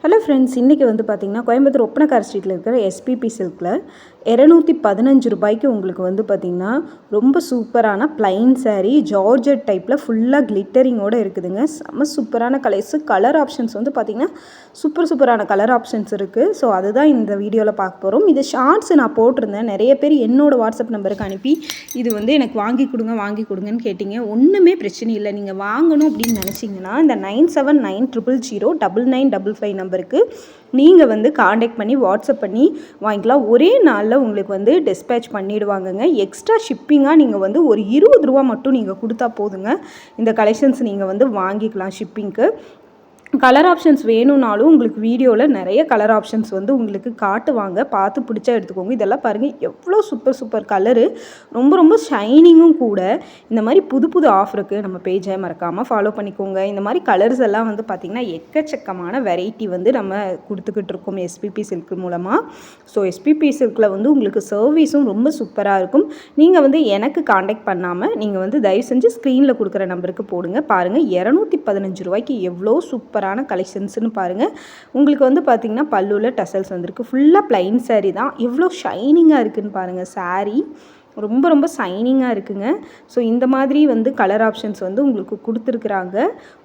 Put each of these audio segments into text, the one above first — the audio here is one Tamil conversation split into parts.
ஹலோ ஃப்ரெண்ட்ஸ், இன்றைக்கி வந்து பார்த்திங்கன்னா கோயம்புத்தூர் ஒப்பனக்கார ஸ்ட்ரீட்டில் இருக்கிற எஸ்பிபி சில்கில் 215 ரூபாய்க்கு உங்களுக்கு வந்து பார்த்திங்கன்னா ரொம்ப சூப்பரான ப்ளைன் சாரீ ஜார்ஜெட் டைப்பில் ஃபுல்லாக கிளிட்டரிங்கோடு இருக்குதுங்க. செம்ம சூப்பரான கலர் ஆப்ஷன்ஸ் வந்து பார்த்திங்கன்னா சூப்பரான கலர் ஆப்ஷன்ஸ் இருக்குது. ஸோ அதுதான் இந்த வீடியோவில் பார்க்க போகிறோம். இது ஷார்ட்ஸ் நான் போட்டிருந்தேன். நிறைய பேர் என்னோடய வாட்ஸ்அப் நம்பருக்கு அனுப்பி இது வந்து எனக்கு வாங்கி கொடுங்கன்னு கேட்டிங்க. ஒன்றுமே பிரச்சனை இல்லை. நீங்கள் வாங்கணும் அப்படின்னு நினச்சிங்கன்னா இந்த 9790009955 நம்பருக்கு நீங்கள் வந்து காண்டாக்ட் பண்ணி வாட்ஸ்அப் பண்ணி வாங்கிக்கலாம். ஒரே நாளில் உங்களுக்கு வந்து டிஸ்பேச் பண்ணிவிடுவாங்கங்க. எக்ஸ்ட்ரா ஷிப்பிங்காக நீங்கள் வந்து ஒரு 20 ரூபா மட்டும் நீங்கள் கொடுத்தா போதுங்க. இந்த கலெக்ஷன்ஸ் நீங்கள் வந்து வாங்கிக்கலாம் ஷிப்பிங்க்கு. கலர் ஆப்ஷன்ஸ் வேணும்னாலும் உங்களுக்கு வீடியோவில் நிறைய கலர் ஆப்ஷன்ஸ் வந்து உங்களுக்கு காட்டுவாங்க. பார்த்து பிடிச்சா எடுத்துக்கோங்க. இதெல்லாம் பாருங்கள், எவ்வளோ சூப்பர் கலரு, ரொம்ப ஷைனிங்கும் கூட. இந்த மாதிரி புது ஆஃபருக்கு நம்ம பேஜை மறக்காமல் ஃபாலோ பண்ணிக்கோங்க. இந்த மாதிரி கலர்ஸ் எல்லாம் வந்து பார்த்திங்கன்னா எக்கச்சக்கமான வெரைட்டி வந்து நம்ம கொடுத்துக்கிட்டு இருக்கோம் எஸ்பிபி சில்க் மூலமாக. ஸோ எஸ்பிபி சில்கில் வந்து உங்களுக்கு சர்வீஸும் ரொம்ப சூப்பராக இருக்கும். நீங்கள் வந்து எனக்கு காண்டாக்ட் பண்ணாமல் நீங்கள் வந்து தயவு செஞ்சு ஸ்க்ரீனில் கொடுக்குற நம்பருக்கு போடுங்க. பாருங்கள், 215 ரூபாய்க்கு எவ்வளோ சூப்பரான கலெக்ஷன்ஸ்னு பாருங்கள். உங்களுக்கு வந்து பார்த்திங்கன்னா பல்லுவில் டசல்ஸ் வந்திருக்கு. ஃபுல்லாக ப்ளைன் சாரீ தான். எவ்வளோ ஷைனிங்காக இருக்குதுன்னு பாருங்கள். சாரீ ரொம்ப ஷைனிங்காக இருக்குங்க. ஸோ இந்த மாதிரி வந்து கலர் ஆப்ஷன்ஸ் வந்து உங்களுக்கு கொடுத்துருக்குறாங்க.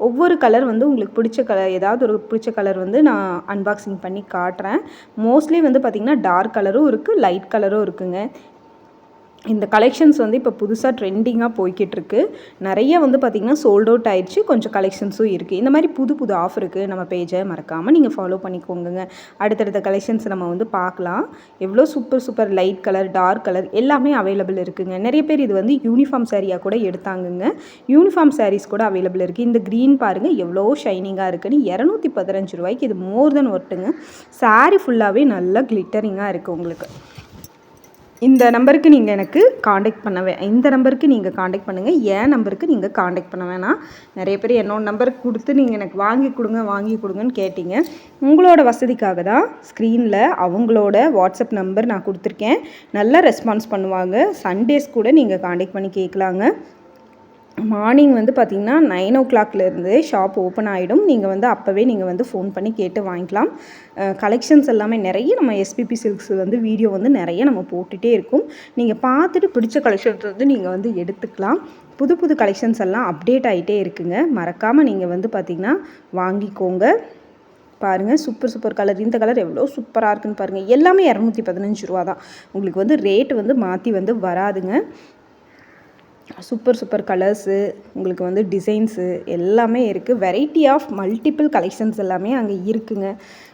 ஒவ்வொரு கலர் வந்து உங்களுக்கு பிடிச்ச கலர், ஏதாவது ஒரு பிடிச்ச கலர் வந்து நான் அன்பாக்சிங் பண்ணி காட்டுறேன். மோஸ்ட்லி வந்து பார்த்திங்கன்னா டார்க் கலரும் இருக்குது, லைட் கலரும் இருக்குங்க. இந்த கலெக்ஷன்ஸ் வந்து இப்போ புதுசாக ட்ரெண்டிங்காக போய்கிட்டு இருக்கு. நிறைய வந்து பார்த்திங்கன்னா சோல்ட் அவுட் ஆயிடுச்சு. கொஞ்சம் கலெக்ஷன்ஸும் இருக்குது. இந்த மாதிரி புது ஆஃபருக்கு நம்ம பேஜை மறக்காமல் நீங்கள் ஃபாலோ பண்ணிக்கோங்க. அடுத்தடுத்த கலெக்ஷன்ஸ் நம்ம வந்து பார்க்கலாம். எவ்வளோ super light colour, dark colour எல்லாமே அவைலபிள் இருக்குதுங்க. நிறைய பேர் இது வந்து யூனிஃபார்ம் சாரியாக கூட எடுத்தாங்கங்க. யூனிஃபார்ம் சாரீஸ் கூட அவைலபிள் இருக்குது. இந்த க்ரீன் பாருங்கள் எவ்வளோ ஷைனிங்காக இருக்குன்னு. 215 ரூபாய்க்கு இது மோர் தென் ஒர்த்துங்க. சாரீ ஃபுல்லாகவே நல்லா கிளிட்டரிங்காக இருக்குது உங்களுக்கு. இந்த நம்பருக்கு நீங்கள் எனக்கு காண்டாக்ட் இந்த நம்பருக்கு நீங்கள் காண்டாக்ட் பண்ணுங்கள். என் நம்பருக்கு நீங்கள் காண்டாக்ட் பண்ண வேணாம். நிறைய பேர் என்னோட நம்பருக்கு கொடுத்து நீங்கள் எனக்கு வாங்கி கொடுங்கன்னு கேட்டிங்க. உங்களோட வசதிக்காக தான் ஸ்க்ரீனில் அவங்களோட வாட்ஸ்அப் நம்பர் நான் கொடுத்துருக்கேன். நல்லா ரெஸ்பான்ஸ் பண்ணுவாங்க. சண்டேஸ் கூட நீங்கள் காண்டாக்ட் பண்ணி கேட்கலாங்க. மார்னிங் வந்து பார்த்திங்கன்னா 9 o'clockலேருந்து ஷாப் ஓப்பன் ஆகிடும். நீங்கள் வந்து அப்போவே நீங்கள் வந்து ஃபோன் பண்ணி கேட்டு வாங்கிக்கலாம். கலெக்ஷன்ஸ் எல்லாமே நிறைய நம்ம எஸ்பிபி சில்க்ஸ் வந்து வீடியோ வந்து நிறைய நம்ம போட்டுகிட்டே இருக்கும். நீங்கள் பார்த்துட்டு பிடிச்ச கலெக்ஷன்ஸ் வந்து நீங்கள் வந்து எடுத்துக்கலாம். புது கலெக்ஷன்ஸ் எல்லாம் அப்டேட் ஆகிட்டே இருக்குங்க. மறக்காமல் நீங்கள் வந்து பார்த்திங்கன்னா வாங்கிக்கோங்க. பாருங்கள், சூப்பர் கலர். இந்த கலர் எவ்வளோ சூப்பராக இருக்குன்னு பாருங்கள். எல்லாமே 215 ரூபா தான். உங்களுக்கு வந்து ரேட் வந்து மாற்றி வந்து வராதுங்க. சூப்பர் கலர்ஸு, உங்களுக்கு வந்து டிசைன்ஸு எல்லாமே இருக்குது. வெரைட்டி ஆஃப் மல்டிபிள் கலெக்ஷன்ஸ் எல்லாமே அங்கே இருக்குங்க.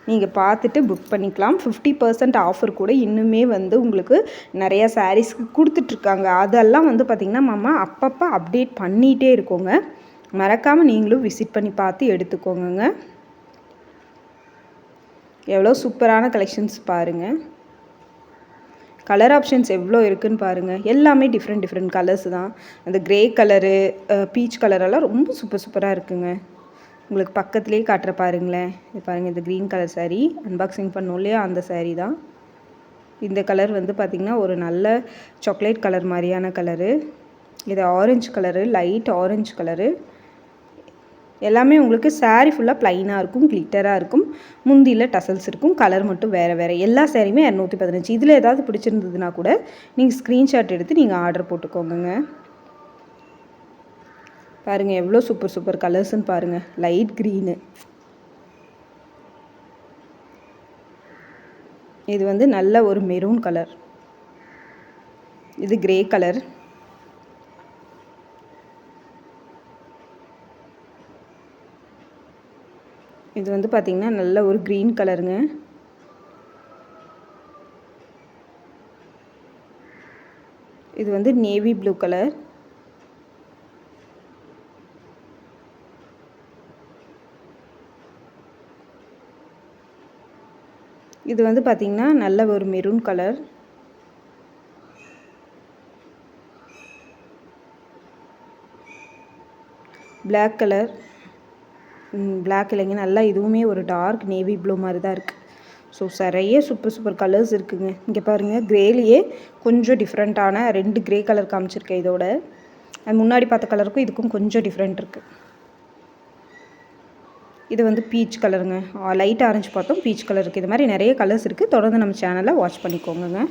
நீங்கள் பார்த்துட்டு புக் பண்ணிக்கலாம். 50% ஆஃபர் கூட இன்னுமே வந்து உங்களுக்கு நிறையா சாரீஸ்க்கு கொடுத்துட்ருக்காங்க. அதெல்லாம் வந்து பார்த்திங்கன்னா நம்ம அப்பப்போ அப்டேட் பண்ணிகிட்டே இருக்கோங்க. மறக்காமல் நீங்களும் விசிட் பண்ணி பார்த்து எடுத்துக்கோங்க. எவ்வளோ சூப்பரான கலெக்ஷன்ஸ் பாருங்கள். கலர் ஆப்ஷன்ஸ் எவ்வளோ இருக்குதுன்னு பாருங்கள். எல்லாமே டிஃப்ரெண்ட் கலர்ஸ் தான். அந்த க்ரே கலரு, பீச் கலரெல்லாம் ரொம்ப சூப்பராக இருக்குங்க. உங்களுக்கு பக்கத்துலேயே காட்டுற பாருங்களேன். இது பாருங்கள், இந்த க்ரீன் கலர் சாரீ அன்பாக்சிங் பண்ணோம் இல்லையா, அந்த சாரீ தான். இந்த கலர் வந்து பார்த்திங்கன்னா ஒரு நல்ல சாக்லேட் கலர் மாதிரியான கலரு. இது orange colour, light orange colour. எல்லாமே உங்களுக்கு சாரீ ஃபுல்லாக ப்ளைனாக இருக்கும், கிளிட்டராக இருக்கும். முந்தியில் டசல்ஸ் இருக்கும். கலர் மட்டும் வேறு. எல்லா சாரியுமே 215. இதில் ஏதாவது பிடிச்சிருந்ததுன்னா கூட நீங்கள் ஸ்க்ரீன்ஷாட் எடுத்து நீங்கள் ஆர்டர் போட்டுக்கோங்க. பாருங்கள், எவ்வளோ சூப்பர் கலர்ஸ்ன்னு பாருங்கள். லைட் க்ரீனு, இது வந்து நல்ல ஒரு மெரூன் கலர். இது க்ரே கலர். இது வந்து பார்த்திங்கன்னா நல்ல ஒரு க்ரீன் கலருங்க. இது வந்து நேவி ப்ளூ கலர். இது வந்து பார்த்திங்கன்னா நல்ல ஒரு maroon colour. Black colour. Black இல்லைங்க, நல்லா இதுவுமே ஒரு டார்க் நேவி ப்ளூ மாதிரி தான் இருக்குது. ஸோ நிறைய சூப்பர் கலர்ஸ் இருக்குதுங்க. இங்கே பாருங்கள், க்ரேலியே கொஞ்சம் டிஃப்ரெண்ட்டான 2 க்ரே கலர் காமிச்சிருக்கேன். இதோட அது முன்னாடி பார்த்த கலருக்கும் இதுக்கும் கொஞ்சம் டிஃப்ரெண்ட் இருக்குது. இது வந்து பீச் கலருங்க. லைட் ஆரஞ்சு பார்த்தோம், பீச் கலர் இருக்குது. இது மாதிரி நிறைய கலர்ஸ் இருக்குது. தொடர்ந்து நம்ம சேனலை வாட்ச் பண்ணிக்கோங்க.